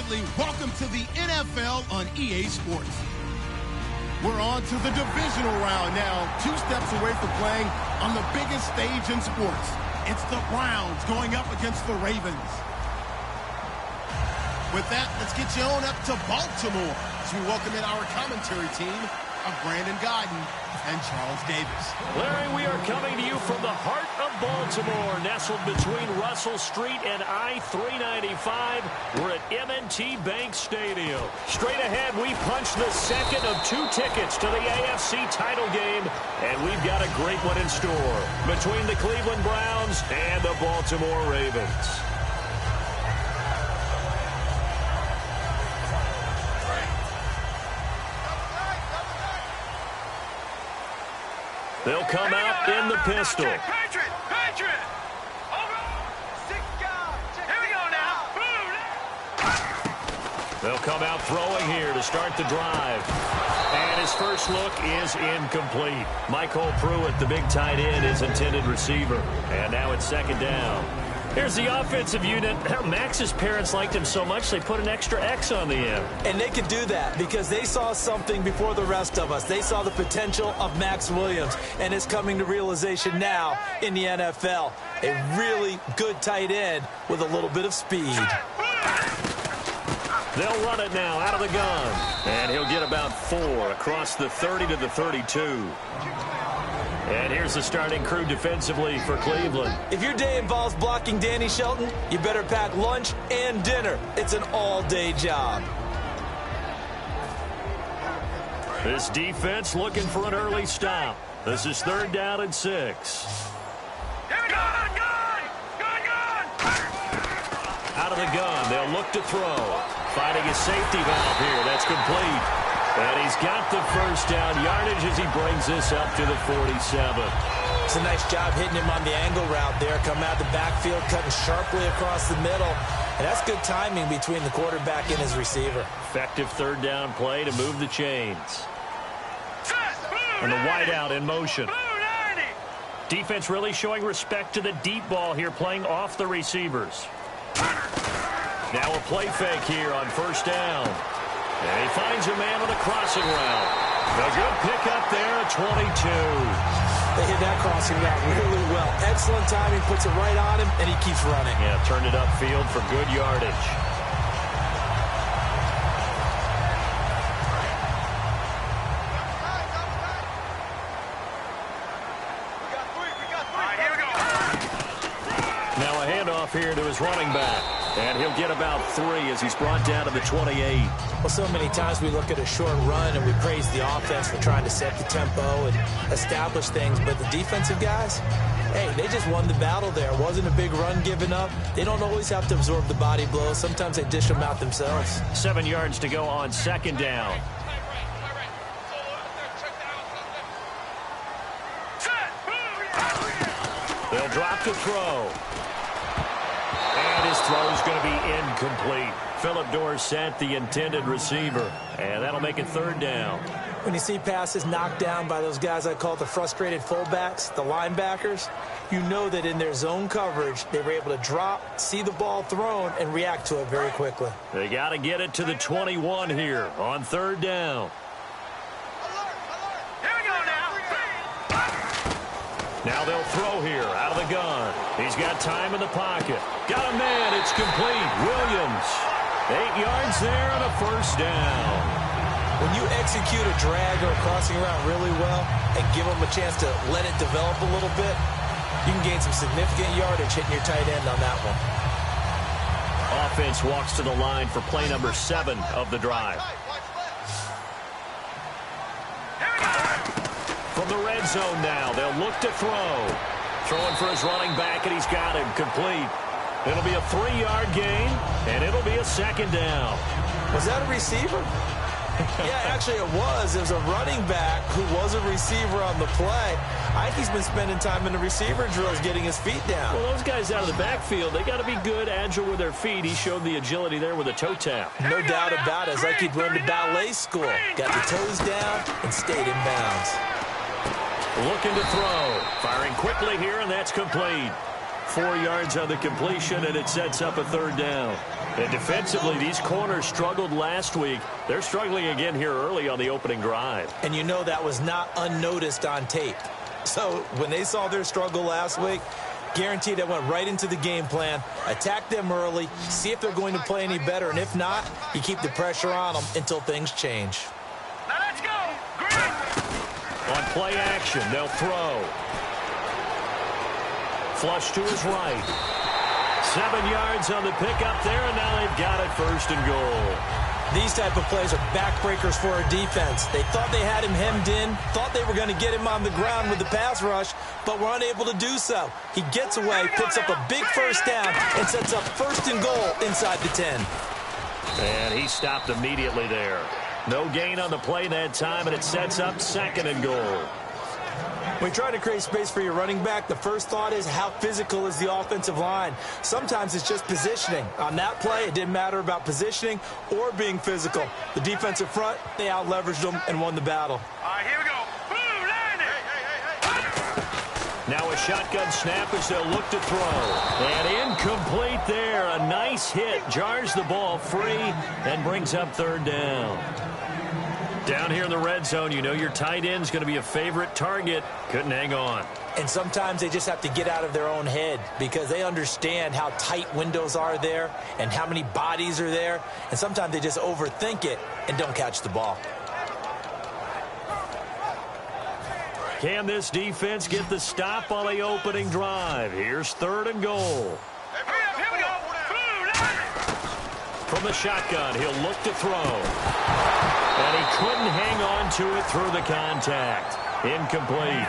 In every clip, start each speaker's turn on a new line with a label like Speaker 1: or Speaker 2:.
Speaker 1: Bradley. Welcome to the NFL on EA Sports. We're on to the divisional round now, 2 steps away from playing on the biggest stage in sports. It's the Browns going up against the Ravens. With that, let's get you on up to Baltimore as we welcome in our commentary team of Brandon Godden and Charles Davis.
Speaker 2: Larry, we are coming to you from the heart of Baltimore, nestled between Russell Street and I-395. We're at M&T Bank Stadium. Straight ahead, we punch the second of 2 tickets to the AFC title game, and we've got a great one in store between the Cleveland Browns and the Baltimore Ravens. They'll come out in the pistol.
Speaker 3: Patriot! Over! 6 guys! Here we go now!
Speaker 2: They'll come out throwing here to start the drive. And his first look is incomplete. Michael Pruitt, the big tight end, is intended receiver. And now it's 2nd down. Here's the offensive unit. Max's parents liked him so much they put an extra X on the end.
Speaker 4: And they could do that because they saw something before the rest of us. They saw the potential of Max Williams, and it's coming to realization now in the NFL. A really good tight end with a little bit of speed.
Speaker 2: They'll run it now out of the gun. And he'll get about 4 across the 30 to the 32. And here's the starting crew defensively for Cleveland.
Speaker 4: If your day involves blocking Danny Shelton, you better pack lunch and dinner. It's an all-day job.
Speaker 2: This defense looking for an early stop. This is 3rd down and 6. Out of the gun, they'll look to throw. Finding a safety valve here. That's complete. And he's got the first down yardage as he brings this up to the 47.
Speaker 4: It's a nice job hitting him on the angle route there. Coming out the backfield, cutting sharply across the middle. And that's good timing between the quarterback and his receiver.
Speaker 2: Effective 3rd down play to move the chains. And the wideout in motion. Defense really showing respect to the deep ball here, playing off the receivers. Now a play fake here on 1st down. And he finds a man on a crossing route. A good pickup there at 22.
Speaker 4: They hit that crossing route really well. Excellent timing, puts it right on him, and he keeps running.
Speaker 2: Yeah, turned it upfield for good yardage. Now a handoff here to his running back. And he'll get about 3 as he's brought down to the 28.
Speaker 4: Well, so many times we look at a short run and we praise the offense for trying to set the tempo and establish things. But the defensive guys, hey, they just won the battle there. It wasn't a big run given up. They don't always have to absorb the body blows. Sometimes they dish them out themselves.
Speaker 2: 7 yards to go on 2nd down. They'll drop to throw. And his throw is going to be incomplete. Phillip Dorsett, the intended receiver. And that'll make it 3rd down.
Speaker 4: When you see passes knocked down by those guys I call the frustrated fullbacks, the linebackers, you know that in their zone coverage, they were able to drop, see the ball thrown, and react to it very quickly.
Speaker 2: They got to get it to the 21 here on 3rd down. Now they'll throw here out of the gun. He's got time in the pocket. Got a man. It's complete. Williams. 8 yards there and a 1st down.
Speaker 4: When you execute a drag or a crossing route really well and give them a chance to let it develop a little bit, you can gain some significant yardage hitting your tight end on that one.
Speaker 2: Offense walks to the line for play number 7 of the drive. From the red zone now, they'll look to throw. Throwing for his running back, and he's got him complete. It'll be a 3-yard gain, and it'll be a 2nd down.
Speaker 4: Was that a receiver? Yeah, actually it was. It was a running back who was a receiver on the play. I think he's been spending time in the receiver drills getting his feet down.
Speaker 2: Well, those guys out of the backfield, they got to be good, agile with their feet. He showed the agility there with a toe tap.
Speaker 4: No doubt about it. It's like he'd run to ballet school. Got the toes down and stayed in bounds.
Speaker 2: Looking to throw. Firing quickly here, and that's complete. 4 yards on the completion, and it sets up a 3rd down. And defensively, these corners struggled last week. They're struggling again here early on the opening drive.
Speaker 4: And you know that was not unnoticed on tape. So when they saw their struggle last week, guaranteed that went right into the game plan. Attack them early, see if they're going to play any better. And if not, you keep the pressure on them until things change.
Speaker 3: Now let's go. Green.
Speaker 2: On play action, they'll throw. Flush to his right. 7 yards on the pickup there, and now they've got it 1st and goal.
Speaker 4: These type of plays are backbreakers for a defense. They thought they had him hemmed in, thought they were going to get him on the ground with the pass rush, but were unable to do so. He gets away, picks up a big 1st down, and sets up 1st and goal inside the 10.
Speaker 2: And he stopped immediately there. No gain on the play that time, and it sets up 2nd and goal.
Speaker 4: When you try to create space for your running back, the first thought is how physical is the offensive line. Sometimes it's just positioning. On that play, it didn't matter about positioning or being physical. The defensive front, they out-leveraged them and won the battle.
Speaker 3: All right, here we go. Boom, line it.
Speaker 2: Now a shotgun snap as they'll look to throw. And incomplete there. A nice hit. Jars the ball free and brings up 3rd down. Down here in the red zone, you know your tight end's going to be a favorite target. Couldn't hang on.
Speaker 4: And sometimes they just have to get out of their own head because they understand how tight windows are there and how many bodies are there. And sometimes they just overthink it and don't catch the ball.
Speaker 2: Can this defense get the stop on the opening drive? Here's 3rd and goal.
Speaker 3: Here we go. Boom, line it.
Speaker 2: From the shotgun, he'll look to throw. And he couldn't hang on to it through the contact. Incomplete.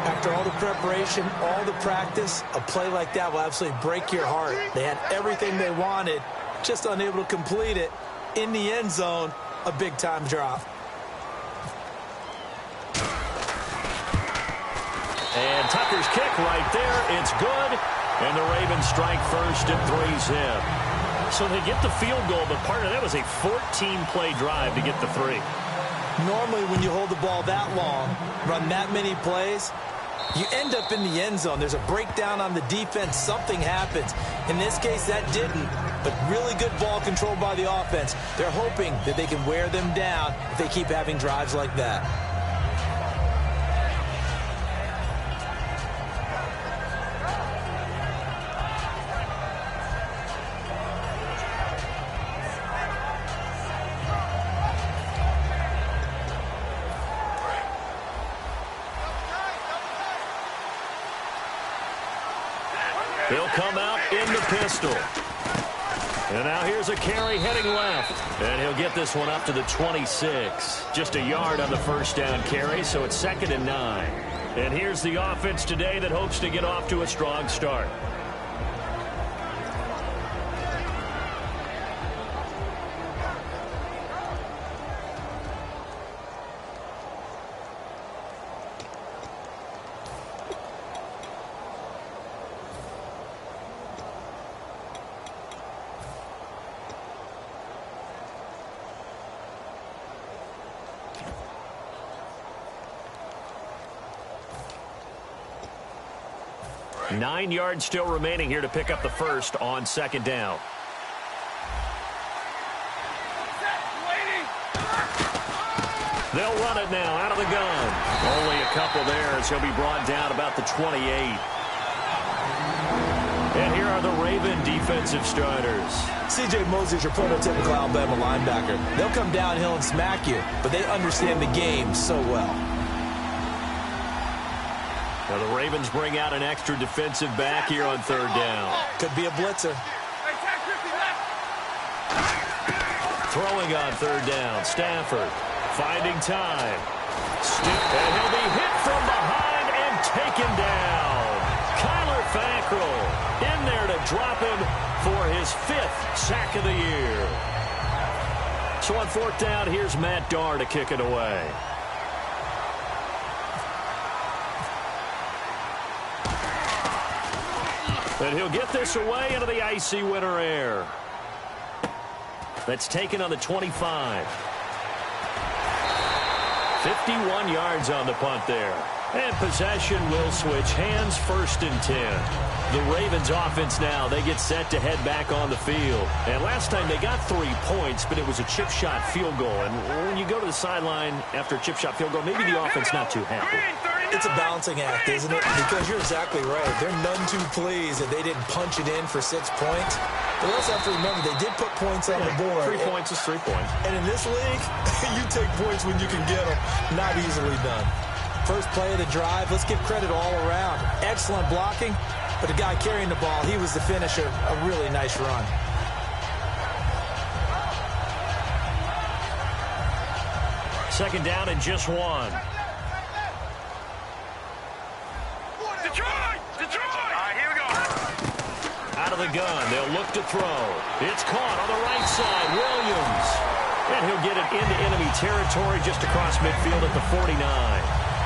Speaker 4: After all the preparation, all the practice, a play like that will absolutely break your heart. They had everything they wanted, just unable to complete it. In the end zone, a big-time drop.
Speaker 2: And Tucker's kick right there. It's good. And the Ravens strike first and 3-zip. So they get the field goal, but part of that was a 14-play drive to get the 3.
Speaker 4: Normally, when you hold the ball that long, run that many plays, you end up in the end zone. There's a breakdown on the defense. Something happens. In this case, that didn't, but really good ball control by the offense. They're hoping that they can wear them down if they keep having drives like that.
Speaker 2: He'll come out in the pistol. And now here's a carry heading left. And he'll get this one up to the 26. Just a yard on the 1st down carry, so it's 2nd and 9. And here's the offense today that hopes to get off to a strong start. Nine yards still remaining here to pick up the 1st on 2nd down. They'll run it now out of the gun. Only a couple there as he'll be brought down about the 28. And here are the Raven defensive starters.
Speaker 4: C.J. Mosley's your prototypical Alabama linebacker. They'll come downhill and smack you, but they understand the game so well.
Speaker 2: Now the Ravens bring out an extra defensive back here on 3rd down.
Speaker 4: Could be a blitzer.
Speaker 2: Throwing on 3rd down, Stafford finding time. And he'll be hit from behind and taken down. Kyler Fackrell in there to drop him for his 5th sack of the year. So on 4th down, here's Matt Darr to kick it away. And he'll get this away into the icy winter air. That's taken on the 25. 51 yards on the punt there. And possession will switch hands, 1st and 10. The Ravens offense now, they get set to head back on the field. And last time they got 3 points, but it was a chip shot field goal. And when you go to the sideline after a chip shot field goal, maybe the offense not too happy.
Speaker 4: It's a balancing act, isn't it? Because you're exactly right. They're none too pleased that they didn't punch it in for 6 points. But let's have to remember, they did put points on the board.
Speaker 2: 3 points is 3 points.
Speaker 4: And in this league, you take points when you can get them. Not easily done. First play of the drive, let's give credit all around. Excellent blocking, but the guy carrying the ball, he was the finisher. A really nice run.
Speaker 2: Second down and just 1.
Speaker 3: Detroit! Detroit! All right, here we go.
Speaker 2: Out of the gun, they'll look to throw. It's caught on the right side, Williams. And he'll get it into enemy territory just across midfield at the 49.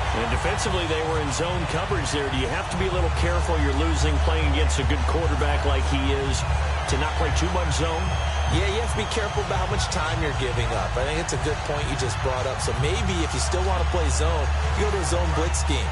Speaker 2: And defensively, they were in zone coverage there. Do you have to be a little careful? You're losing playing against a good quarterback like he is to not play too much zone?
Speaker 4: Yeah, you have to be careful about how much time you're giving up. I think it's a good point you just brought up. So maybe if you still want to play zone, you go to a zone blitz scheme.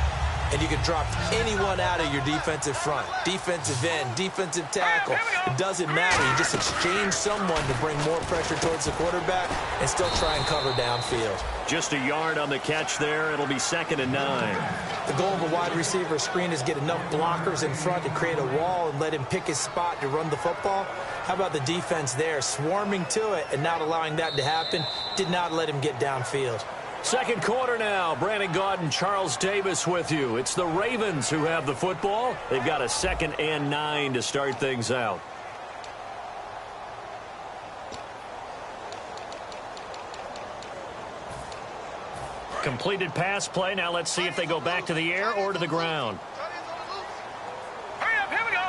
Speaker 4: And you can drop anyone out of your defensive front. Defensive end, defensive tackle. It doesn't matter. You just exchange someone to bring more pressure towards the quarterback and still try and cover downfield.
Speaker 2: Just a yard on the catch there. It'll be 2nd and 9.
Speaker 4: The goal of a wide receiver screen is get enough blockers in front to create a wall and let him pick his spot to run the football. How about the defense there, swarming to it and not allowing that to happen? Did not let him get downfield.
Speaker 2: Second quarter now. Brandon Gaud and Charles Davis with you. It's the Ravens who have the football. They've got a 2nd and 9 to start things out. Completed pass play. Now let's see if they go back to the air or to the ground.
Speaker 3: Hurry up, here we go.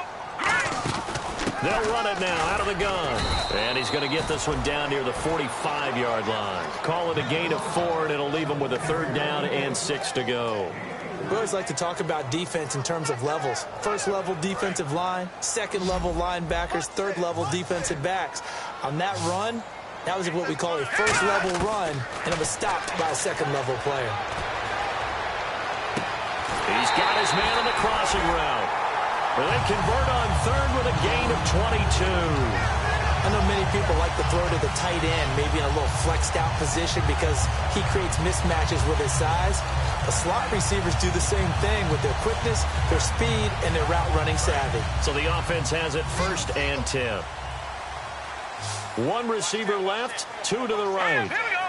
Speaker 2: They'll run it now out of the gun. And he's going to get this one down near the 45-yard line. Call it a gain of 4, and it'll leave him with a 3rd down and 6 to go.
Speaker 4: We always like to talk about defense in terms of levels. First level defensive line, second level linebackers, third level defensive backs. On that run, that was what we call a first level run, and it was stopped by a second level player.
Speaker 2: He's got his man on the crossing route. And they convert on 3rd with a gain of 22.
Speaker 4: I know many people like to throw to the tight end, maybe in a little flexed out position because he creates mismatches with his size. The slot receivers do the same thing with their quickness, their speed, and their route running savvy.
Speaker 2: So the offense has it 1st and 10. 1 receiver left, 2 to the right.
Speaker 3: Here we go.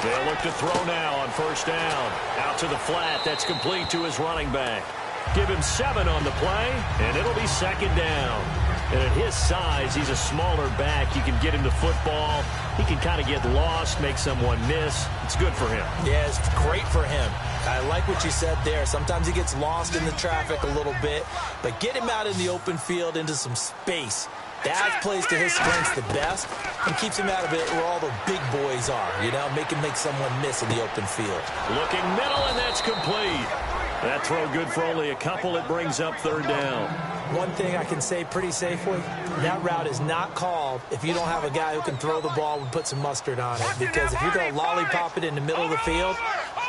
Speaker 2: They'll look to throw now on 1st down. Out to the flat. That's complete to his running back. Give him 7 on the play, and it'll be 2nd down. And at his size, he's a smaller back. You can get him the football. He can kind of get lost, make someone miss. It's good for him.
Speaker 4: Yeah, it's great for him. I like what you said there. Sometimes he gets lost in the traffic a little bit, but get him out in the open field into some space. That plays to his strengths the best and keeps him out of it where all the big boys are, you know, make someone miss in the open field.
Speaker 2: Looking middle, and that's complete. That throw good for only a couple. It brings up 3rd down.
Speaker 4: One thing I can say pretty safely, that route is not called if you don't have a guy who can throw the ball and put some mustard on it. Because if you're going to lollipop it in the middle of the field,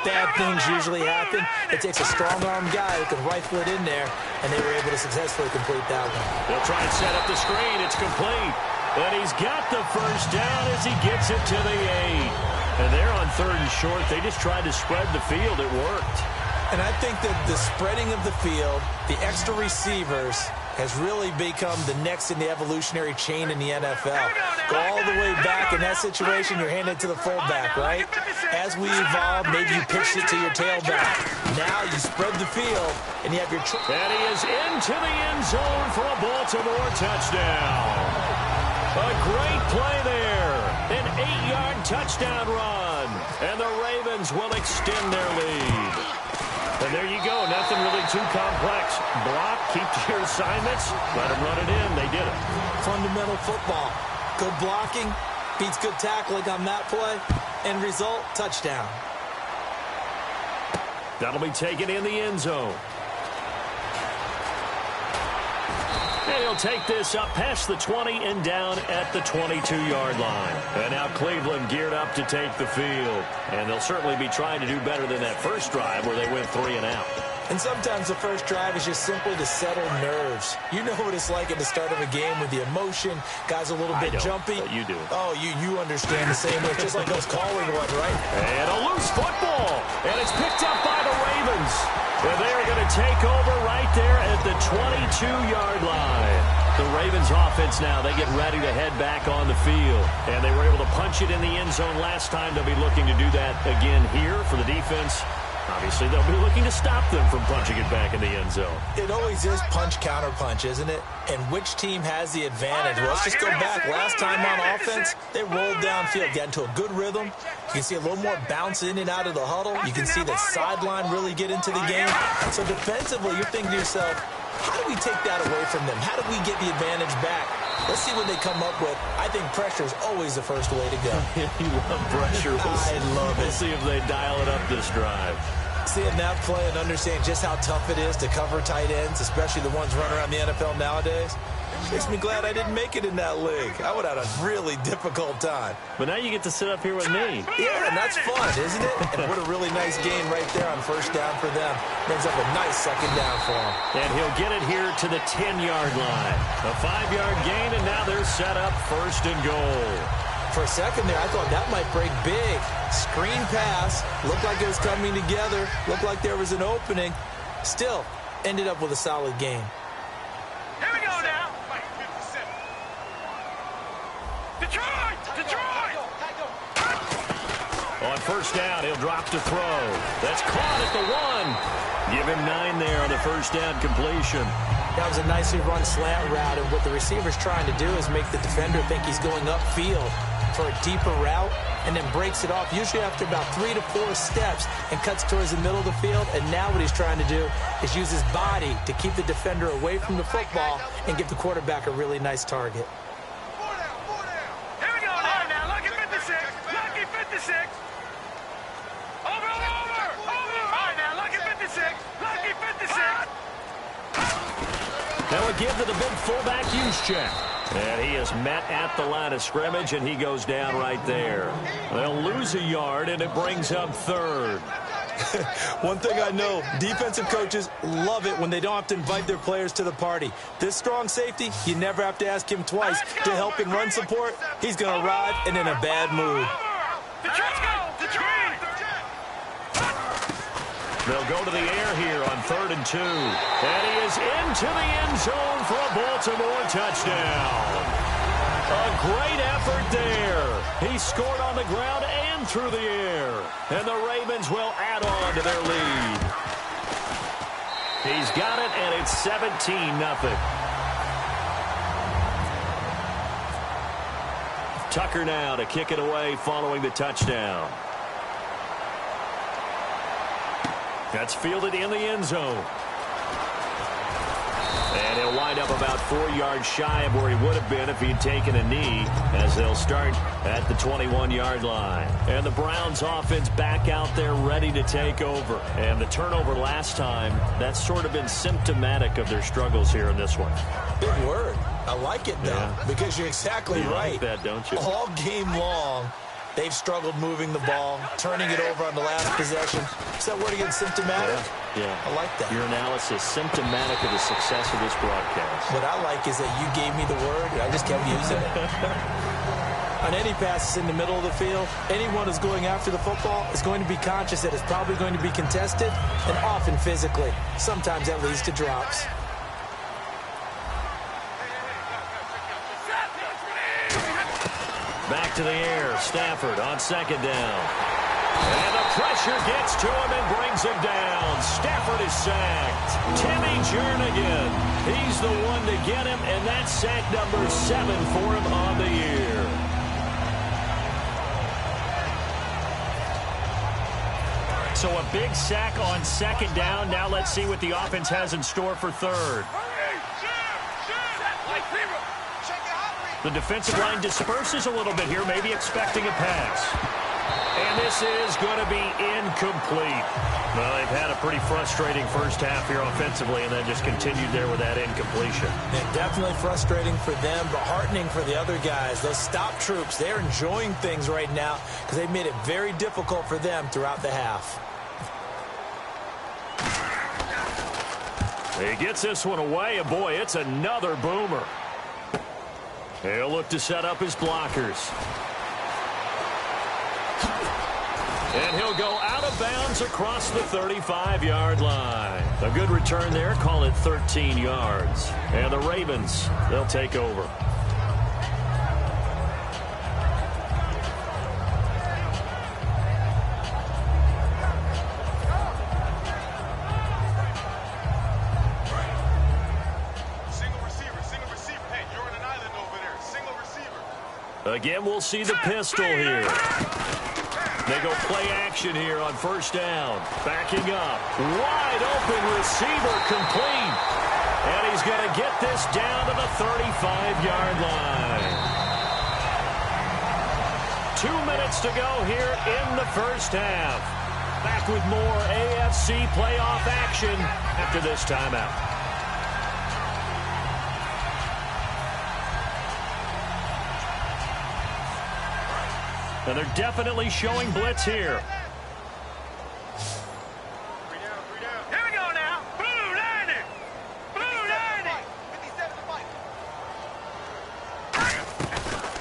Speaker 4: bad things usually happen. It takes a strong-armed guy who can rifle it in there, and they were able to successfully complete that one.
Speaker 2: They'll try and set up the screen. It's complete. And he's got the 1st down as he gets it to the 8. And they're on 3rd and short. They just tried to spread the field. It worked.
Speaker 4: And I think that the spreading of the field, the extra receivers, has really become the next in the evolutionary chain in the NFL. Go all the way back in that situation, you're handed to the fullback, right? As we evolve, maybe you pitched it to your tailback. Now you spread the field, and you have your...
Speaker 2: And he is into the end zone for a Baltimore touchdown. A great play there. An 8-yard touchdown run. And the Ravens will extend their lead. And there you go. Nothing really too complex. Block, keep to your assignments, let them run it in. They did it.
Speaker 4: Fundamental football. Good blocking beats good tackling on that play. End result, touchdown.
Speaker 2: That'll be taken in the end zone. And he'll take this up past the 20 and down at the 22-yard line. And now Cleveland geared up to take the field. And they'll certainly be trying to do better than that first drive where they went 3 and out.
Speaker 4: And sometimes the first drive is just simply to settle nerves. You know what it's like at the start of a game with the emotion. Guys a little bit jumpy.
Speaker 2: You do.
Speaker 4: Oh, you understand the same way. Just like us calling one, right?
Speaker 2: And a loose football. And it's picked up by the Ravens. And they are going to take over right there at the 22-yard line. The Ravens offense now, they get ready to head back on the field. And they were able to punch it in the end zone last time. They'll be looking to do that again here for the defense. Obviously, they'll be looking to stop them from punching it back in the end zone.
Speaker 4: It always is punch-counter-punch, isn't it? And which team has the advantage? Well, let's just go back. Last time on offense, they rolled downfield, got into a good rhythm. You can see a little more bounce in and out of the huddle. You can see the sideline really get into the game. So defensively, you're thinking to yourself, how do we take that away from them? How do we get the advantage back? Let's see what they come up with. I think pressure is always the first way to go.
Speaker 2: You love pressure.
Speaker 4: I love it.
Speaker 2: We'll see if they dial it up this drive.
Speaker 4: Seeing that play and understand just how tough it is to cover tight ends, especially the ones running around the NFL nowadays, makes me glad I didn't make it in that league. I would have had a really difficult time.
Speaker 2: But now you get to sit up here with me.
Speaker 4: Yeah, and that's fun, isn't it? And what a really nice gain right there on first down for them. Brings up a nice second down for him.
Speaker 2: And he'll get it here to the 10-yard line. A 5-yard gain, and now they're set up first and goal.
Speaker 4: For a second there, I thought that might break big. Screen pass. Looked like it was coming together. Looked like there was an opening. Still, ended up with a solid game.
Speaker 3: Here we go now. Detroit! Detroit!
Speaker 2: On first down, he'll drop to throw. That's caught at the 1. Give him 9 there on the first down completion.
Speaker 4: That was a nicely run slant route, and what the receiver's trying to do is make the defender think he's going upfield for a deeper route, and then breaks it off, usually after about 3 to 4 steps, and cuts towards the middle of the field. And now what he's trying to do is use his body to keep the defender away from the football and give the quarterback a really nice target.
Speaker 3: Here we go now. Lucky 56. Lucky 56. Over. All right, now. Lucky 56. Lucky 56.
Speaker 2: Now a give to the big fullback use check. And he is met at the line of scrimmage, and he goes down right there. They'll lose a yard, and it brings up third.
Speaker 4: One thing I know, defensive coaches love it when they don't have to invite their players to the party. This strong safety, you never have to ask him twice to help in run support. He's going to arrive and in a bad mood.
Speaker 2: They'll go to the air here on 3rd and 2. And he is into the end zone for a Baltimore touchdown. A great effort there. He scored on the ground and through the air. And the Ravens will add on to their lead. He's got it, and it's 17-0. Tucker now to kick it away following the touchdown. That's fielded in the end zone. And he'll wind up about 4 yards shy of where he would have been if he'd taken a knee, as they'll start at the 21-yard line. And the Browns offense back out there ready to take over. And the turnover last time, that's sort of been symptomatic of their struggles here in this one.
Speaker 4: Big word. I like it, though, because you're exactly right.
Speaker 2: Like that, don't you?
Speaker 4: All game long, they've struggled moving the ball, turning it over on the last possession. Is that word again, symptomatic?
Speaker 2: Yeah.
Speaker 4: I like that.
Speaker 2: Your analysis, symptomatic of the success of this broadcast.
Speaker 4: What I like is that you gave me the word, and I just kept using it. On any passes in the middle of the field, anyone who's going after the football is going to be conscious that it's probably going to be contested, and often physically. Sometimes that leads to drops.
Speaker 2: Back to the air. Stafford on 2nd down. And the pressure gets to him and brings him down. Stafford is sacked. Timmy Jernigan. He's the one to get him, and that's sack number 7 for him on the year. So a big sack on 2nd down. Now let's see what the offense has in store for 3rd. The defensive line disperses a little bit here, maybe expecting a pass. And this is going to be incomplete. Well, they've had a pretty frustrating first half here offensively, and then just continued there with that incompletion.
Speaker 4: Yeah, definitely frustrating for them, but heartening for the other guys. Those stop troops, they're enjoying things right now because they've made it very difficult for them throughout the half.
Speaker 2: He gets this one away, and boy, it's another boomer. He'll look to set up his blockers. And he'll go out of bounds across the 35-yard line. A good return there, call it 13 yards. And the Ravens, they'll take over. Again, we'll see the pistol here. They go play action here on first down. Backing up. Wide open receiver complete. And he's going to get this down to the 35-yard line. 2 minutes to go here in the first half. Back with more AFC playoff action after this timeout. And they're definitely showing blitz here.
Speaker 3: Here we go now. Blue 90. Blue 90.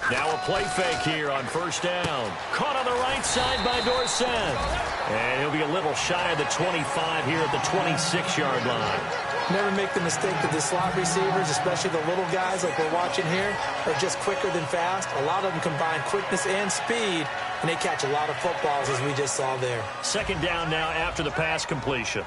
Speaker 2: Now a play fake here on first down. Caught on the right side by Dorsett. And he'll be a little shy of the 25 here at the 26-yard line.
Speaker 4: Never make the mistake that the slot receivers, especially the little guys like we're watching here, are just quicker than fast. A lot of them combine quickness and speed, and they catch a lot of footballs, as we just saw there.
Speaker 2: Second down now after the pass completion.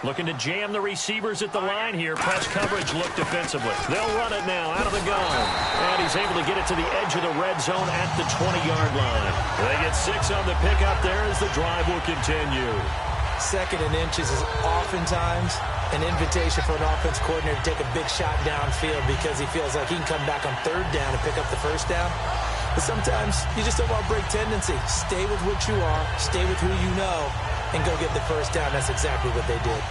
Speaker 2: Looking to jam the receivers at the line here. Press coverage look defensively. They'll run it now out of the gun. And he's able to get it to the edge of the red zone at the 20-yard line. They get 6 on the pickup there as the drive will continue.
Speaker 4: Second and inches is oftentimes an invitation for an offense coordinator to take a big shot downfield because he feels like he can come back on third down and pick up the first down. But sometimes you just don't want to break tendency. Stay with what you are, stay with who you know, and go get the first down. That's exactly what they did.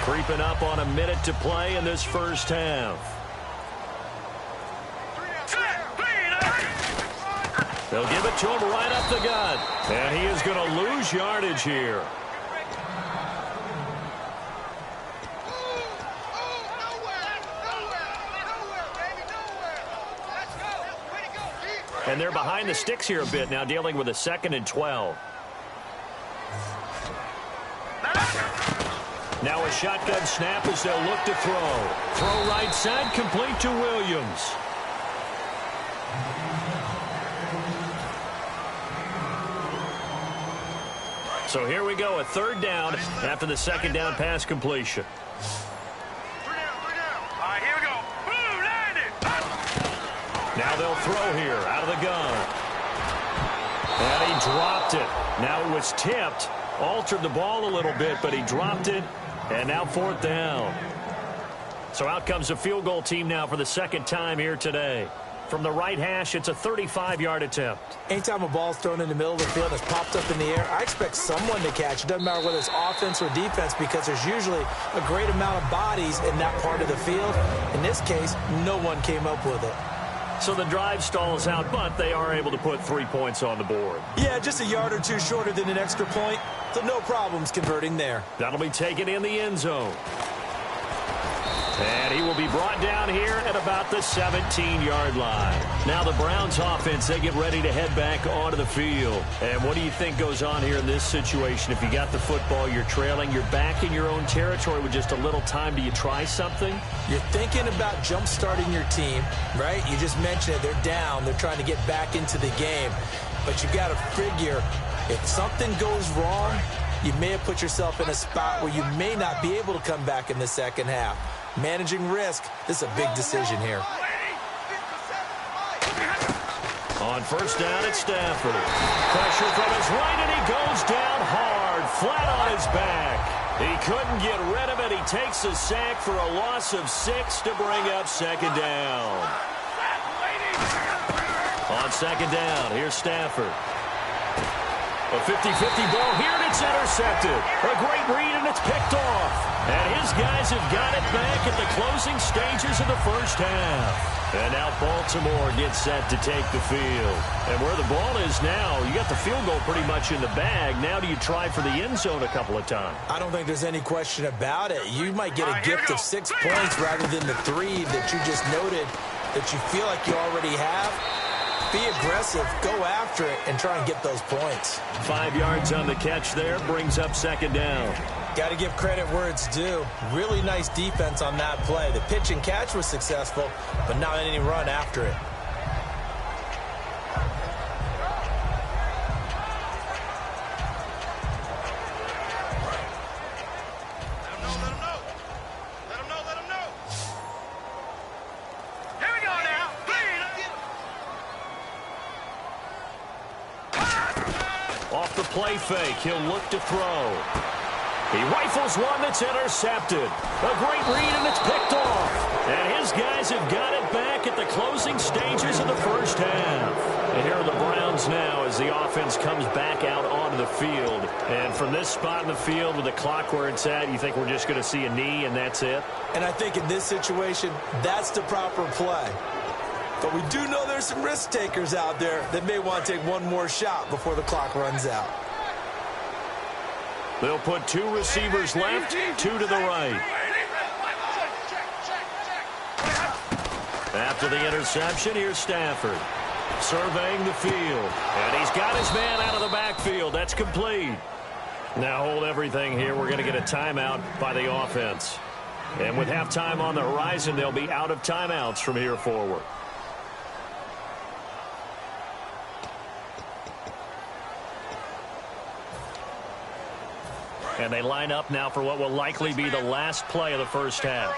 Speaker 2: Creeping up on a minute to play in this first half. They'll give it to him right up the gut. And he is going to lose yardage here. And they're behind the sticks here a bit now, dealing with a 2nd and 12. Now a shotgun snap as they'll look to throw. Throw right side, complete to Williams. So here we go, a third down after the second down pass completion.
Speaker 3: 3 down. All right, here we go. Blue 90.
Speaker 2: Now they'll throw here out of the gun. And he dropped it. Now it was tipped, altered the ball a little bit, but he dropped it, and now 4th down. So out comes the field goal team now for the second time here today. From the right hash, it's a 35-yard attempt.
Speaker 4: Anytime a ball's thrown in the middle of the field and it's popped up in the air, I expect someone to catch. It doesn't matter whether it's offense or defense because there's usually a great amount of bodies in that part of the field. In this case, no one came up with it.
Speaker 2: So the drive stalls out, but they are able to put 3 points on the board.
Speaker 4: Yeah, just a yard or two shorter than an extra point, so no problems converting there.
Speaker 2: That'll be taken in the end zone. And he will be brought down here at about the 17-yard line. Now the Browns offense, they get ready to head back onto the field. And what do you think goes on here in this situation? If you got the football, you're trailing, you're back in your own territory with just a little time. Do you try something?
Speaker 4: You're thinking about jump-starting your team, right? You just mentioned it. They're down. They're trying to get back into the game. But you got to figure if something goes wrong, you may have put yourself in a spot where you may not be able to come back in the second half. Managing risk, this is a big decision here.
Speaker 2: On first down at Stafford. Pressure from his right, and he goes down hard, flat on his back. He couldn't get rid of it. He takes a sack for a loss of 6 to bring up second down. On second down, here's Stafford. A 50-50 ball here, and it's intercepted. A great read, and it's picked off. And his guys have got it back at the closing stages of the first half. And now Baltimore gets set to take the field. And where the ball is now, you got the field goal pretty much in the bag. Now do you try for the end zone a couple of times? I don't think there's any question about it. You might get a gift of 6 points rather than the 3 that you just noted that you feel like you already have. Be aggressive, go after it, and try and get those points. 5 yards on the catch there, brings up second down. Got to give credit where it's due. Really nice defense on that play. The pitch and catch was successful, but not any run after it. Off the play fake, he'll look to throw. He rifles one that's intercepted. A great read, and it's picked off. And his guys have got it back at the closing stages of the first half. And here are the Browns now as the offense comes back out onto the field. And from this spot in the field with the clock where it's at, you think we're just going to see a knee and that's it? And I think in this situation, that's the proper play. But we do know there's some risk takers out there that may want to take one more shot before the clock runs out. They'll put 2 receivers left, 2 to the right. After the interception, here's Stafford surveying the field. And he's got his man out of the backfield. That's complete. Now hold everything here. We're going to get a timeout by the offense. And with halftime on the horizon, they'll be out of timeouts from here forward. And they line up now for what will likely be the last play of the first half.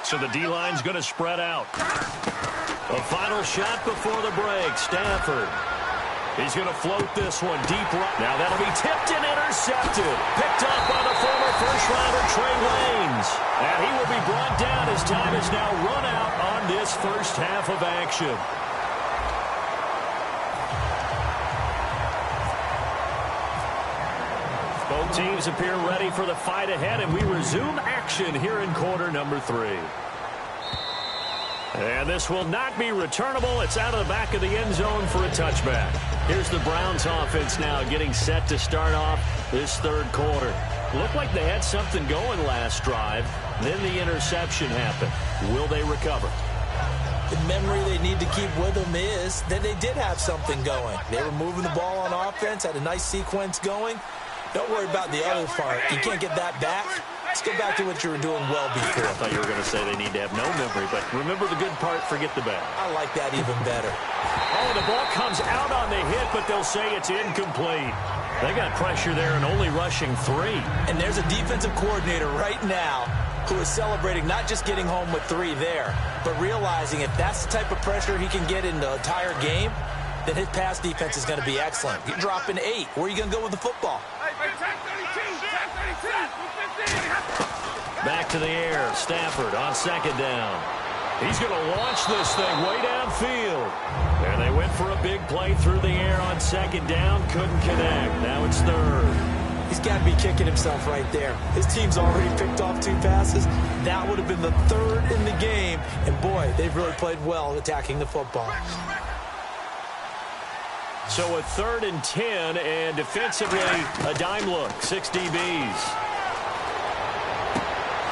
Speaker 2: So the D-line's going to spread out. A final shot before the break. Stafford. He's going to float this one deep right. Now that'll be tipped and intercepted. Picked up by the former first-rounder Trey Waynes. And he will be brought down as time is now run out on this first half of action. Both teams appear ready for the fight ahead, and we resume action here in quarter number 3. And this will not be returnable. It's out of the back of the end zone for a touchback. Here's the Browns offense now getting set to start off this third quarter. Looked like they had something going last drive. Then the interception happened. Will they recover? The memory they need to keep with them is that they did have something going. They were moving the ball on offense, had a nice sequence going. Don't worry about the other part. You can't get that back. Let's go back to what you were doing well before. I thought you were going to say they need to have no memory, but remember the good part, forget the bad. I like that even better. Oh, the ball comes out on the hit, but they'll say it's incomplete. They got pressure there and only rushing 3. And there's a defensive coordinator right now who is celebrating not just getting home with 3 there, but realizing if that's the type of pressure he can get in the entire game, then his pass defense is going to be excellent. You're dropping 8. Where are you going to go with the football? Back to the air. Stafford on second down. He's going to launch this thing way downfield. And they went for a big play through the air on second down. Couldn't connect. Now it's third. He's got to be kicking himself right there. His team's already picked off 2 passes. That would have been the 3rd in the game. And, boy, they've really played well attacking the football. So a 3rd and 10, and defensively, a dime look. 6 DBs.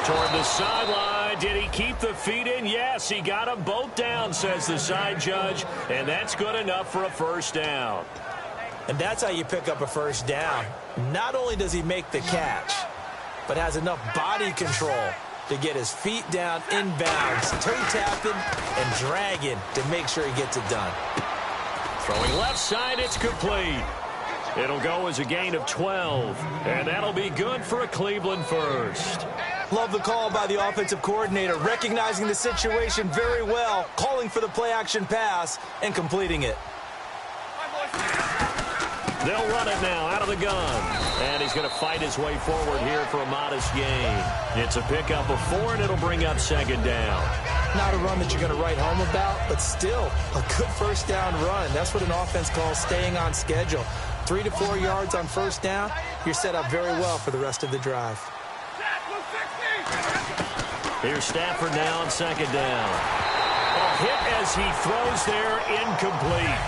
Speaker 2: Toward the sideline. Did he keep the feet in? Yes, he got them both down, says the side judge, and that's good enough for a first down. And that's how you pick up a first down. Not only does he make the catch, but has enough body control to get his feet down inbounds, toe-tapping and dragging to make sure he gets it done. Throwing left side, it's complete. It'll go as a gain of 12, and that'll be good for a Cleveland first. Love the call by the offensive coordinator, recognizing the situation very well, calling for the play-action pass and completing it. They'll run it now out of the gun. And he's going to fight his way forward here for a modest gain. It's a pickup of 4, and it'll bring up second down.
Speaker 4: Not a run that you're going to write home about, but still a good first down run. That's what an offense calls staying on schedule. 3 to 4 yards on first down, you're set up very well for the rest of the drive.
Speaker 2: Here's Stafford now on second down. A hit as he throws there, incomplete.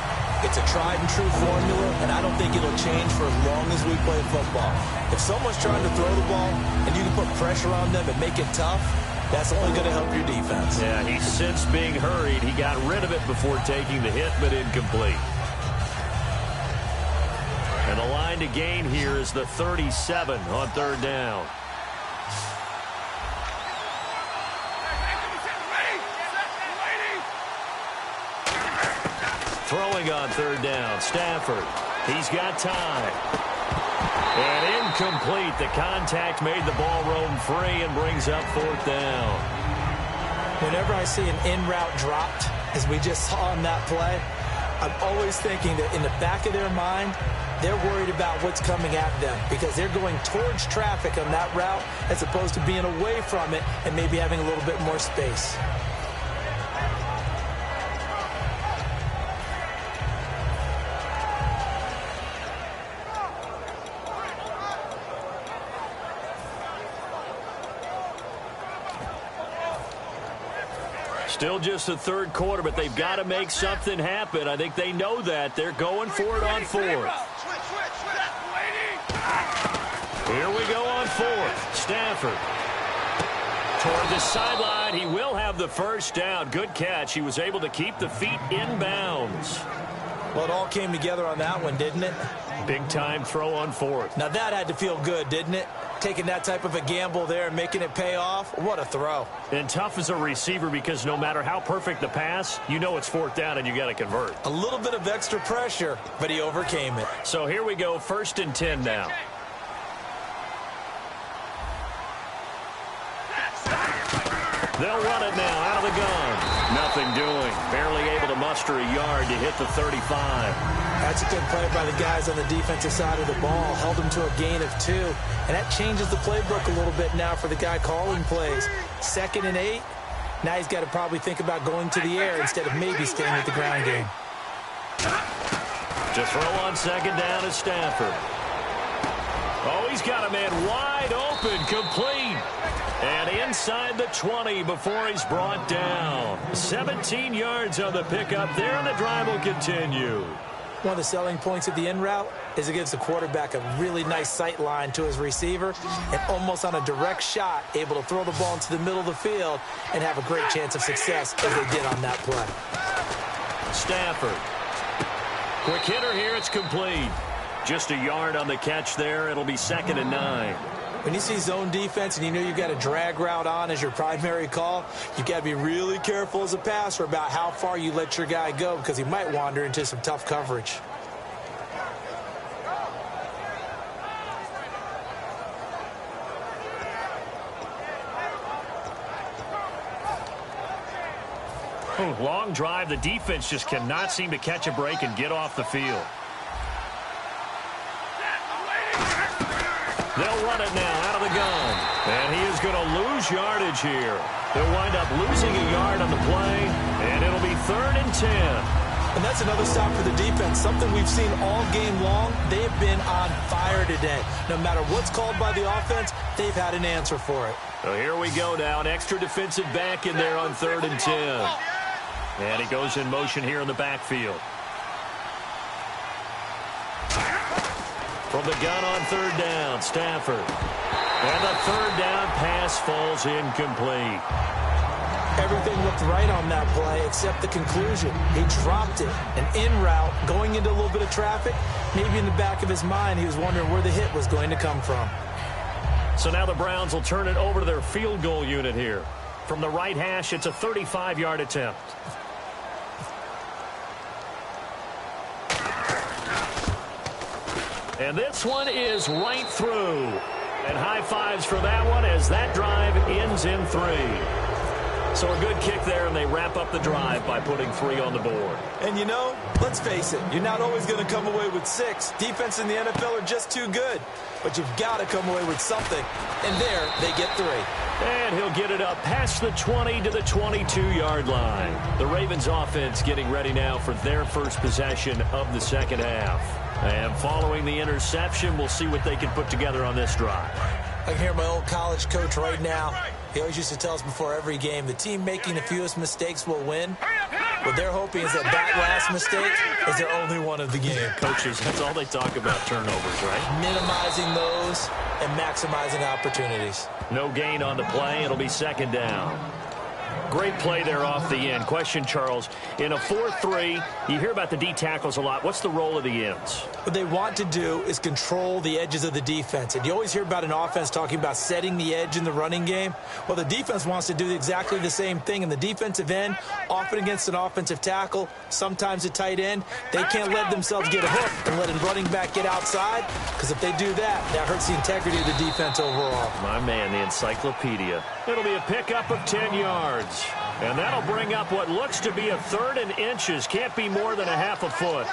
Speaker 4: It's a tried-and-true formula, and I don't think it'll change for as long as we play football. If someone's trying to throw the ball and you can put pressure on them and make it tough, that's only going to help your defense.
Speaker 2: Yeah, he's since being hurried. He got rid of it before taking the hit, but incomplete. And the line to gain here is the 37 on third down. Throwing on third down, Stafford. He's got time. And incomplete. The contact made the ball roam free and brings up fourth down.
Speaker 4: Whenever I see an in-route dropped, as we just saw on that play, I'm always thinking that in the back of their mind, they're worried about what's coming at them because they're going towards traffic on that route as opposed to being away from it and maybe having a little bit more space.
Speaker 2: Still just the third quarter, but they've got to make something happen. I think they know that. They're going for it on fourth. Here we go on fourth. Stafford toward the sideline. He will have the first down. Good catch. He was able to keep the feet in bounds.
Speaker 4: Well, it all came together on that one, didn't it?
Speaker 2: Big-time throw on fourth.
Speaker 4: Now, that had to feel good, didn't it? Taking that type of a gamble there and making it pay off. What a throw.
Speaker 2: And tough as a receiver because no matter how perfect the pass, you know it's fourth down and you got to convert.
Speaker 4: A little bit of extra pressure, but he overcame it.
Speaker 2: So here we go, 1st and 10 now. They'll run it now out of the gun. Nothing doing. Barely able to muster a yard to hit the 35.
Speaker 4: That's a good play by the guys on the defensive side of the ball. Held them to a gain of 2. And that changes the playbook a little bit now for the guy calling plays. 2nd and 8. Now he's got to probably think about going to the air instead of maybe staying with the ground game.
Speaker 2: To throw on second down is Stafford. Oh, he's got a man wide open, complete. And inside the 20 before he's brought down. 17 yards on the pickup there, and the drive will continue.
Speaker 4: One of the selling points of the in route is it gives the quarterback a really nice sight line to his receiver and almost on a direct shot able to throw the ball into the middle of the field and have a great chance of success as they did on that play.
Speaker 2: Stafford. Quick hitter here, it's complete. Just a yard on the catch there. It'll be 2nd and 9.
Speaker 4: When you see zone defense and you know you've got a drag route on as your primary call, you've got to be really careful as a passer about how far you let your guy go because he might wander into some tough coverage.
Speaker 2: Long drive. The defense just cannot seem to catch a break and get off the field. They'll run it now out of the gun. And he is going to lose yardage here. They'll wind up losing a yard on the play, and it'll be 3rd and 10.
Speaker 4: And that's another stop for the defense, something we've seen all game long. They've been on fire today. No matter what's called by the offense, they've had an answer for it.
Speaker 2: So here we go now. An extra defensive back in there on 3rd and 10. And he goes in motion here in the backfield. From the gun on 3rd down, Stafford. And the 3rd down pass falls incomplete.
Speaker 4: Everything looked right on that play except the conclusion. He dropped it. An in route, going into a little bit of traffic. Maybe in the back of his mind, he was wondering where the hit was going to come from.
Speaker 2: So now the Browns will turn it over to their field goal unit here. From the right hash, it's a 35-yard attempt. And this one is right through. And high fives for that one as that drive ends in 3. So a good kick there, and they wrap up the drive by putting 3 on the board.
Speaker 4: And, you know, let's face it, you're not always going to come away with 6. Defense in the NFL are just too good. But you've got to come away with something. And there, they get 3.
Speaker 2: And he'll get it up past the 20 to the 22-yard line. The Ravens offense getting ready now for their first possession of the second half. And following the interception, we'll see what they can put together on this drive.
Speaker 4: I can hear my old college coach right now. He always used to tell us before every game, the team making the fewest mistakes will win. What they're hoping is that last mistake is their only one of the game.
Speaker 2: Coaches, that's all they talk about, turnovers, right?
Speaker 4: Minimizing those and maximizing opportunities.
Speaker 2: No gain on the play. It'll be second down. Great play there off the end. Question, Charles, in a 4-3, you hear about the D tackles a lot. What's the role of the ends?
Speaker 4: What they want to do is control the edges of the defense. And you always hear about an offense talking about setting the edge in the running game. Well, the defense wants to do exactly the same thing. In the defensive end, often against an offensive tackle, sometimes a tight end, they can't let themselves get hooked and let a running back get outside, because if they do that, that hurts the integrity of the defense overall.
Speaker 2: My man, the encyclopedia. It'll be a pickup of 10 yards. And that'll bring up what looks to be a 3rd and inches. Can't be more than a half a foot.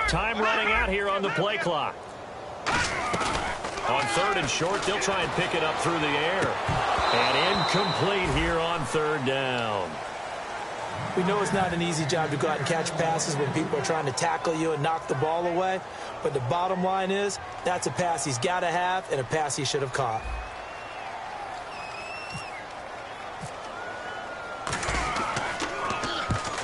Speaker 2: Time running out here on the play clock. On 3rd and short, they'll try and pick it up through the air. And incomplete here on 3rd down.
Speaker 4: We know it's not an easy job to go out and catch passes when people are trying to tackle you and knock the ball away. But the bottom line is, that's a pass he's got to have and a pass he should have caught.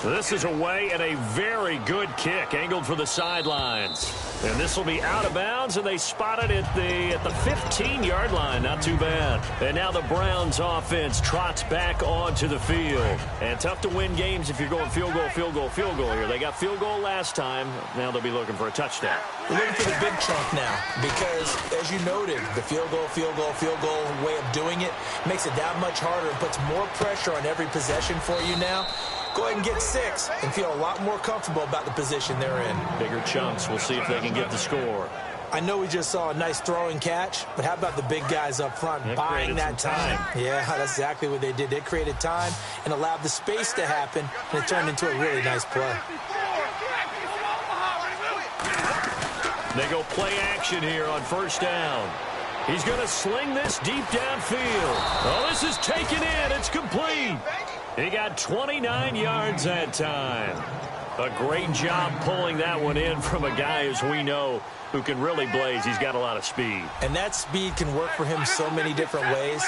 Speaker 2: This is away and a very good kick, angled for the sidelines. And this will be out of bounds, and they spot it at the 15-yard line. Not too bad. And now the Browns offense trots back onto the field. And tough to win games if you're going field goal, field goal, field goal here. They got field goal last time. Now they'll be looking for a touchdown.
Speaker 4: We're looking for the big chunk now because, as you noted, the field goal way of doing it makes it that much harder and puts more pressure on every possession for you now. Go ahead and get 6 and feel a lot more comfortable about the position they're in.
Speaker 2: Bigger chunks. We'll see if they can get the score.
Speaker 4: I know we just saw a nice throwing catch, but how about the big guys up front buying that time? Yeah, that's exactly what they did. They created time and allowed the space to happen, and it turned into a really nice play.
Speaker 2: They go play action here on 1st down. He's going to sling this deep downfield. Oh, this is taken in. It's complete. He got 29 yards that time. A great job pulling that one in from a guy, as we know, who can really blaze. He's got a lot of speed.
Speaker 4: And that speed can work for him so many different ways.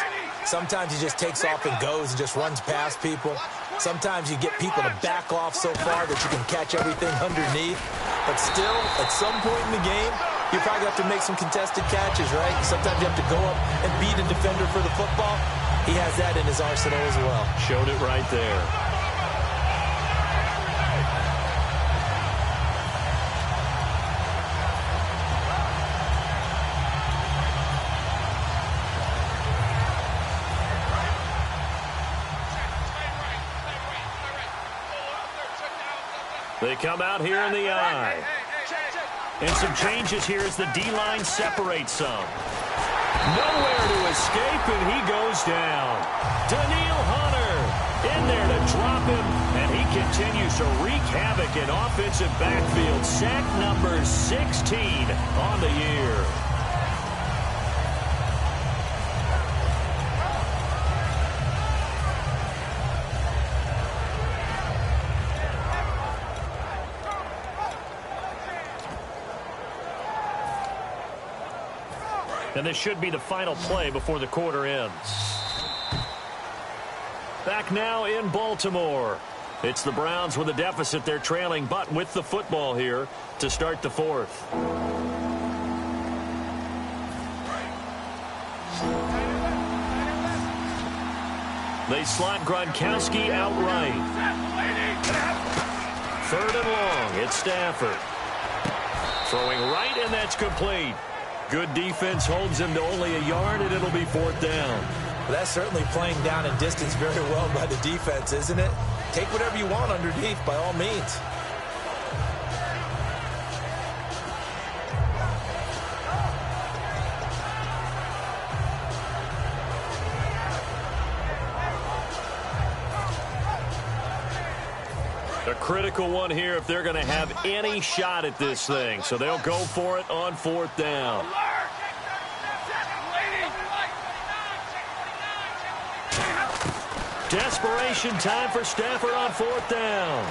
Speaker 4: Sometimes he just takes off and goes and just runs past people. Sometimes you get people to back off so far that you can catch everything underneath. But still, at some point in the game, you probably have to make some contested catches, right? Sometimes you have to go up and beat a defender for the football. He has that in his arsenal as well.
Speaker 2: Showed it right there. They come out here in the eye. And some changes here as the D-line separates some. Nowhere to escape, and he goes down. Daniil Hunter in there to drop him, and he continues to wreak havoc in offensive backfield. Sack number 16 on the year. And this should be the final play before the quarter ends. Back now in Baltimore. It's the Browns with a deficit. They're trailing, but with the football here to start the 4th. They slot Gronkowski out right. Third and long. It's Stafford. Throwing right, and that's complete. Good defense holds him to only a yard, and it'll be fourth down.
Speaker 4: Well, that's certainly playing down and distance very well by the defense, isn't it? Take whatever you want underneath, by all means.
Speaker 2: A critical one here if they're going to have any shot at this thing. So they'll go for it on fourth down. Desperation time for Stafford on fourth down.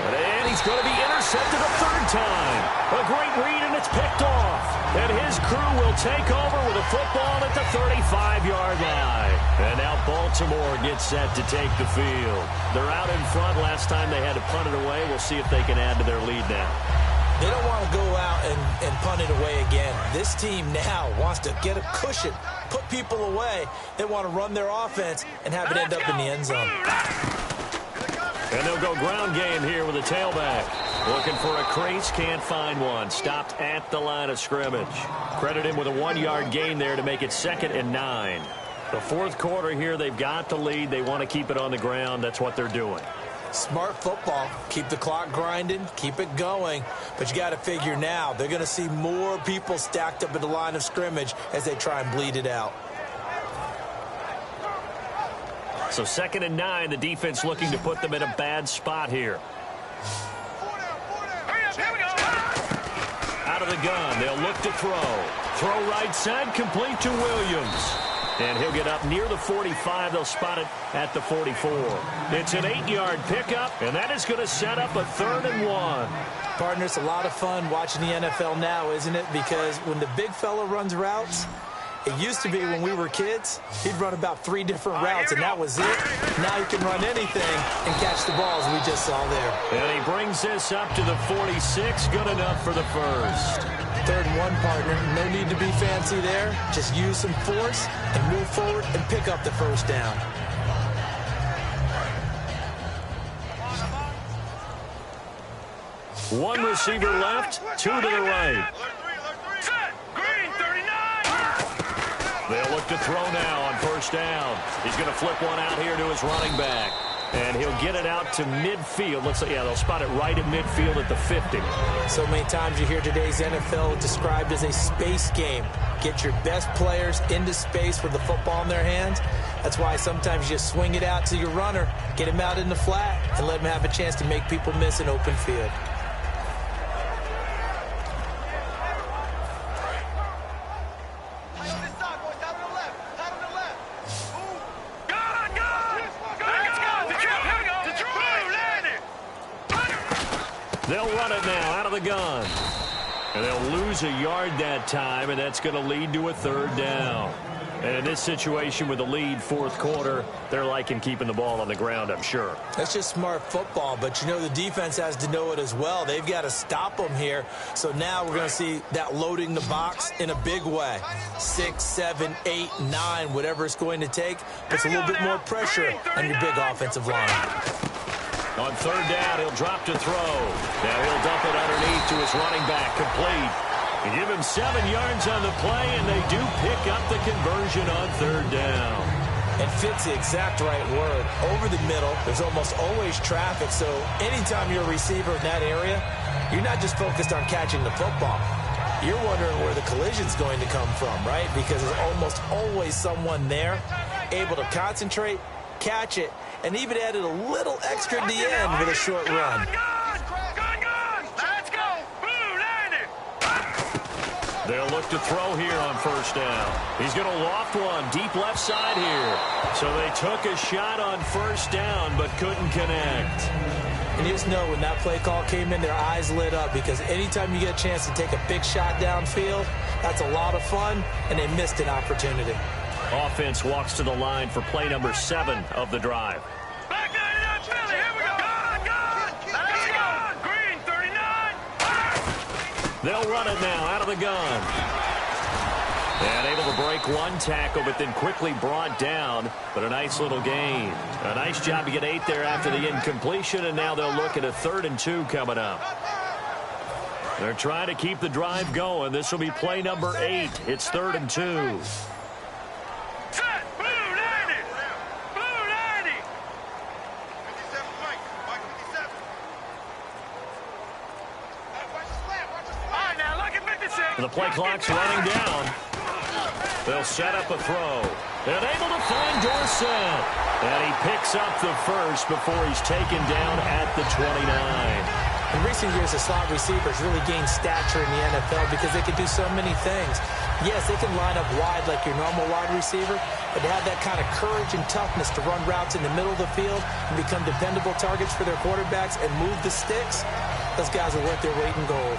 Speaker 2: And he's going to be intercepted a third time. A great read, and it's picked off. And his crew will take over with a football at the 35-yard line. And now Baltimore gets set to take the field. They're out in front. Last time they had to punt it away. We'll see if they can add to their lead now.
Speaker 4: They don't want to go out and punt it away again. This team now wants to get a cushion, put people away. They want to run their offense and have it end up in the end zone.
Speaker 2: And they'll go ground game here with a tailback. Looking for a crease, can't find one. Stopped at the line of scrimmage. Credit him with a 1-yard gain there to make it 2nd and 9. The fourth quarter here, they've got the lead. They want to keep it on the ground. That's what they're doing.
Speaker 4: Smart football. Keep the clock grinding. Keep it going. But you got to figure now, they're going to see more people stacked up at the line of scrimmage as they try and bleed it out.
Speaker 2: So 2nd and 9, the defense looking to put them in a bad spot here. Out of the gun, they'll look to throw. Throw right side, complete to Williams. And he'll get up near the 45. They'll spot it at the 44. It's an 8-yard pickup, and that is going to set up a 3rd and 1.
Speaker 4: Partner, it's a lot of fun watching the NFL now, isn't it? Because when the big fella runs routes, it used to be when we were kids, he'd run about 3 different routes, and that was it. Now he can run anything and catch the balls we just saw there.
Speaker 2: And he brings this up to the 46. Good enough for the first.
Speaker 4: 3rd and 1, partner. No need to be fancy there. Just use some force and move forward and pick up the first down.
Speaker 2: One receiver left, 2 to the right. They'll look to throw now on first down. He's going to flip one out here to his running back. And he'll get it out to midfield. Looks like, yeah, they'll spot it right at midfield at the 50.
Speaker 4: So many times you hear today's NFL described as a space game. Get your best players into space with the football in their hands. That's why sometimes you just swing it out to your runner, get him out in the flat, and let him have a chance to make people miss an open field.
Speaker 2: They'll run it now out of the gun. And they'll lose a yard that time, and that's going to lead to a 3rd down. And in this situation with the lead, fourth quarter, they're liking keeping the ball on the ground, I'm sure.
Speaker 4: That's just smart football, but you know the defense has to know it as well. They've got to stop them here. So now we're going to see that loading the box in a big way. 6, 7, 8, 9, whatever it's going to take, puts a little bit more pressure on your big offensive line.
Speaker 2: On 3rd down, he'll drop to throw. Now he'll dump it underneath to his running back, complete. And give him 7 yards on the play, and they do pick up the conversion on 3rd down.
Speaker 4: And fits the exact right word. Over the middle, there's almost always traffic, so anytime you're a receiver in that area, you're not just focused on catching the football. You're wondering where the collision's going to come from, right? Because there's almost always someone there able to concentrate, catch it, and even added a little extra at the end with a short run.
Speaker 3: Let's go.
Speaker 2: They'll look to throw here on first down. He's going to loft one deep left side here. So they took a shot on first down but couldn't connect.
Speaker 4: And you just know when that play call came in, their eyes lit up, because anytime you get a chance to take a big shot downfield, that's a lot of fun, and they missed an opportunity.
Speaker 2: Offense walks to the line for play number 7 of the drive.
Speaker 3: Back nine up, Philly. Here we go. Let's go. Green, 39.
Speaker 2: They'll run it now out of the gun. And able to break one tackle, but then quickly brought down. But a nice little gain. A nice job to get 8 there after the incompletion, and now they'll look at a 3rd and 2 coming up. They're trying to keep the drive going. This will be play number 8. It's 3rd and 2. The play clock's running down. They'll set up a throw. And able to find Dorsett. And he picks up the first before he's taken down at the 29.
Speaker 4: In recent years, the slot receivers really gained stature in the NFL because they can do so many things. Yes, they can line up wide like your normal wide receiver, but to have that kind of courage and toughness to run routes in the middle of the field and become dependable targets for their quarterbacks and move the sticks, those guys are worth their weight in gold.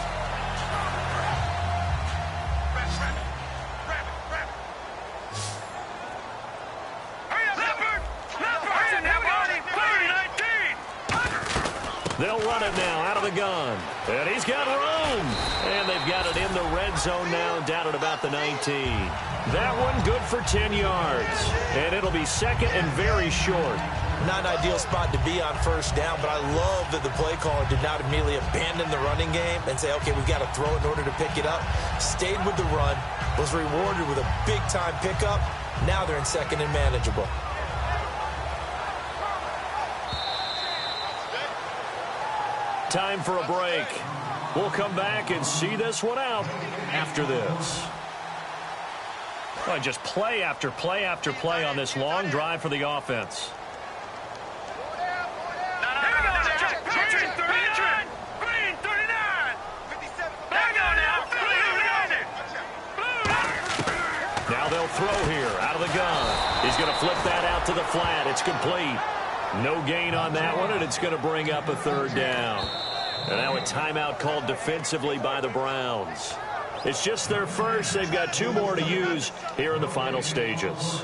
Speaker 2: They'll run it now out of the gun. And he's got room. And they've got it in the red zone now, down at about the 19. That one good for 10 yards. And it'll be 2nd and very short.
Speaker 4: Not an ideal spot to be on 1st down, but I love that the play caller did not immediately abandon the running game and say, okay, we've got to throw it in order to pick it up. Stayed with the run, was rewarded with a big-time pickup. Now they're in 2nd and manageable.
Speaker 2: Time for a break. We'll come back and see this one out after this. Well, just play after play after play on this long drive for the offense. Now they'll throw here out of the gun. He's going to flip that out to the flat. It's complete. No gain on that one, and it's going to bring up a 3rd down. And now a timeout called defensively by the Browns. It's just their first. They've got 2 more to use here in the final stages.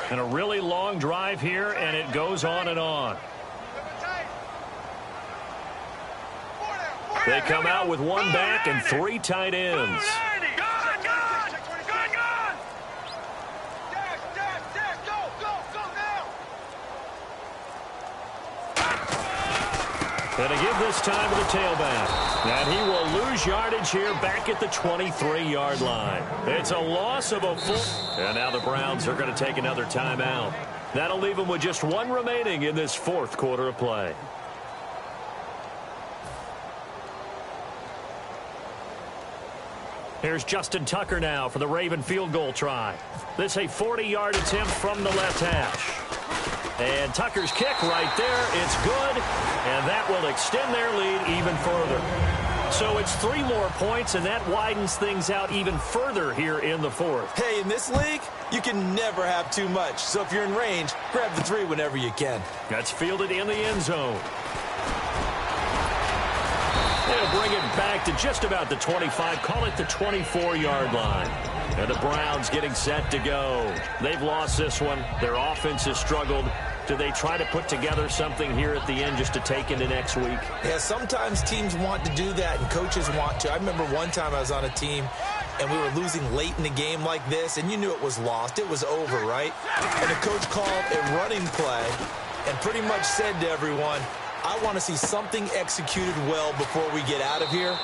Speaker 2: And a really long drive here, and it goes on and on. They come out with 1 back and 3 tight ends. And to give this time to the tailback. And he will lose yardage here back at the 23-yard line. It's a loss of a full. And now the Browns are going to take another timeout. That'll leave them with just 1 remaining in this 4th quarter of play. Here's Justin Tucker now for the Raven field goal try. This a 40-yard attempt from the left hash. And Tucker's kick right there. It's good. And that will extend their lead even further. So it's 3 more points, and that widens things out even further here in the 4th.
Speaker 4: Hey, in this league, you can never have too much. So if you're in range, grab the 3 whenever you can.
Speaker 2: That's fielded in the end zone. They'll bring it back to just about the 25. Call it the 24-yard line. And the Browns getting set to go. They've lost this one. Their offense has struggled. Do they try to put together something here at the end just to take into next week?
Speaker 4: Yeah, sometimes teams want to do that and coaches want to. I remember one time I was on a team and we were losing late in the game like this, and you knew it was lost. It was over, right? And the coach called a running play and pretty much said to everyone, I want to see something executed well before we get out of here.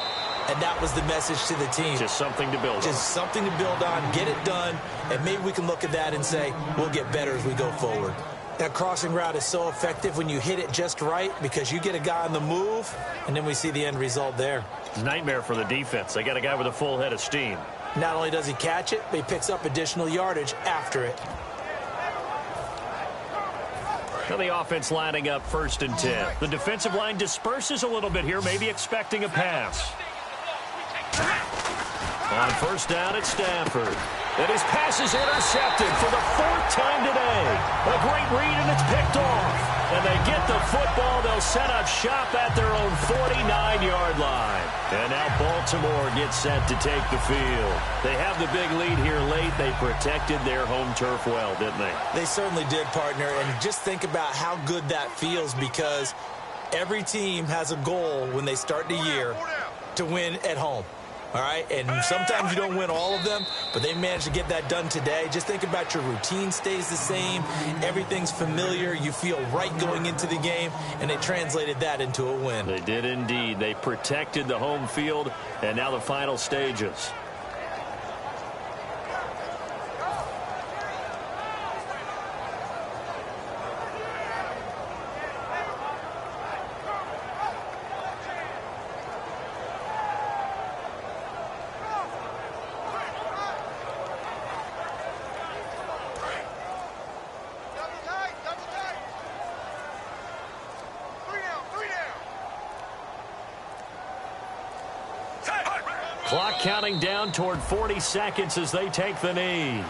Speaker 4: And that was the message to the team.
Speaker 2: Just something to build on.
Speaker 4: Just something to build on, get it done, and maybe we can look at that and say, we'll get better as we go forward. That crossing route is so effective when you hit it just right because you get a guy on the move, and then we see the end result there.
Speaker 2: Nightmare for the defense. They got a guy with a full head of steam.
Speaker 4: Not only does he catch it, but he picks up additional yardage after it.
Speaker 2: Now the offense lining up 1st and 10. The defensive line disperses a little bit here, maybe expecting a pass. On first down, it's Stafford. And his pass is intercepted for the 4th time today. A great read, and it's picked off. And they get the football. They'll set up shop at their own 49-yard line. And now Baltimore gets set to take the field. They have the big lead here late. They protected their home turf well, didn't they?
Speaker 4: They certainly did, partner. And just think about how good that feels, because every team has a goal when they start the year to win at home. All right, and sometimes you don't win all of them, but they managed to get that done today. Just think about your routine stays the same. Everything's familiar. You feel right going into the game, and they translated that into a win.
Speaker 2: They did indeed. They protected the home field, and now the final stages. Clock counting down toward 40 seconds as they take the knee.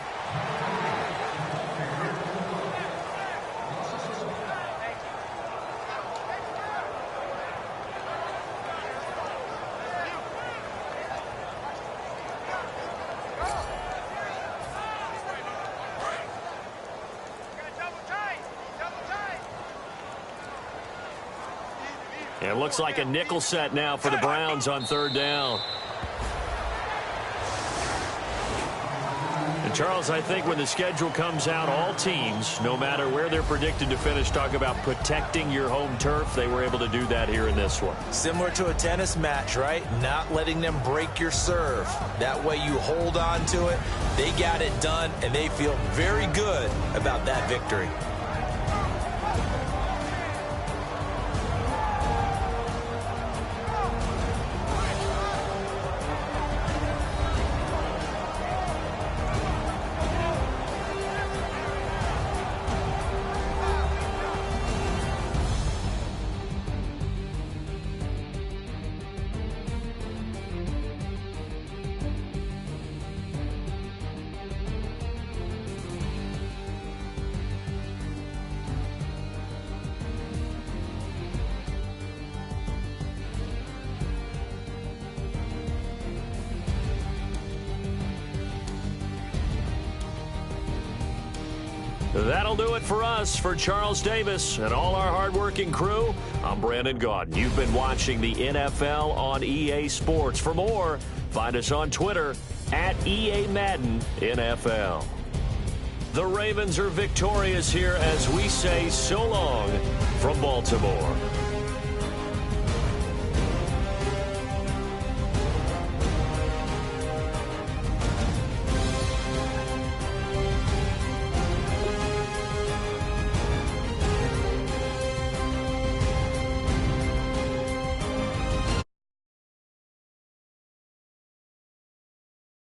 Speaker 2: It looks like a nickel set now for the Browns on 3rd down. Charles, I think when the schedule comes out, all teams, no matter where they're predicted to finish, talk about protecting your home turf. They were able to do that here in this one.
Speaker 4: Similar to a tennis match, right? Not letting them break your serve. That way you hold on to it. They got it done, and they feel very good about that victory.
Speaker 2: That'll do it for us. For Charles Davis and all our hardworking crew, I'm Brandon Gaudin. You've been watching the NFL on EA Sports. For more, find us on Twitter at EA Madden NFL. The Ravens are victorious here as we say so long from Baltimore.